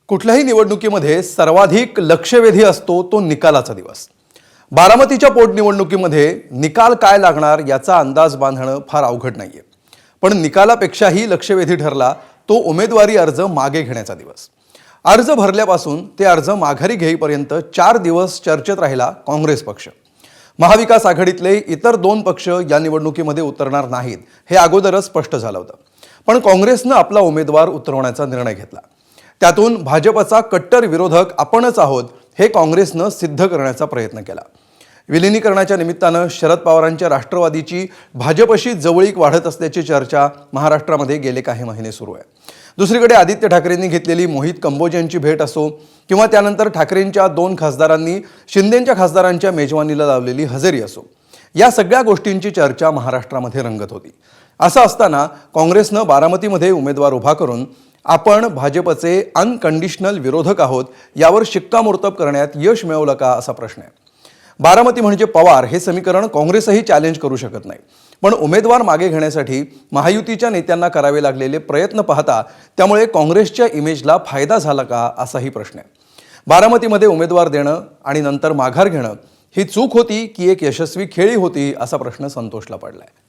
कुठल्याही निवडणुकीमध्ये सर्वाधिक लक्षवेधी असतो तो निकालाचा दिवस। बारामतीच्या पोटनिवडणुकीमध्ये निकाल काय लागणार याचा अंदाज बांधणं फार अवघड नाहीये, पण निकालापेक्षाही लक्षवेधी ठरला तो उमेदवारी अर्ज मागे घेण्याचा दिवस। अर्ज भरल्यापासून ते अर्ज माघारी घेईपर्यंत 4 दिवस चर्चेत राहिला काँग्रेस पक्ष। महाविकास आघाडीतले इतर 2 पक्ष या निवडणुकीमध्ये उतरणार नाहीत हे अगोदरच स्पष्ट झालं होतं, पण काँग्रेसनं आपला उमेदवार उतरवण्याचा निर्णय घेतला। त्यातून भाजपचा कट्टर विरोधक आपणच आहोत हे काँग्रेसनं सिद्ध करण्याचा प्रयत्न केला। विलीनीकरणाच्या निमित्तानं शरद पवारांच्या राष्ट्रवादीची भाजपशी जवळीक वाढत असल्याची चर्चा महाराष्ट्रामध्ये गेले काही महिने सुरू आहे। दुसरीकडे आदित्य ठाकरेंनी घेतलेली मोहित कंबोज यांची भेट असो किंवा त्यानंतर ठाकरेंच्या 2 खासदारांनी शिंदेंच्या खासदारांच्या मेजवानीला लावलेली हजेरी असो, या सगळ्या गोष्टींची चर्चा महाराष्ट्रामध्ये रंगत होती। असं असताना काँग्रेसनं बारामतीमध्ये उमेदवार उभा करून आपण भाजपचे अनकंडिशनल विरोधक आहोत यावर शिक्कामोर्तब करण्यात यश मिळवलं का असा प्रश्न आहे। बारामती म्हणजे पवार हे समीकरण काँग्रेसही चॅलेंज करू शकत नाही, पण उमेदवार मागे घेण्यासाठी महायुतीच्या नेत्यांना करावे लागलेले प्रयत्न पाहता त्यामुळे काँग्रेसच्या इमेजला फायदा झाला का असाही प्रश्न आहे। बारामतीमध्ये उमेदवार देणं आणि नंतर माघार घेणं ही चूक होती की एक यशस्वी खेळी होती असा प्रश्न संतोषला पडलाय।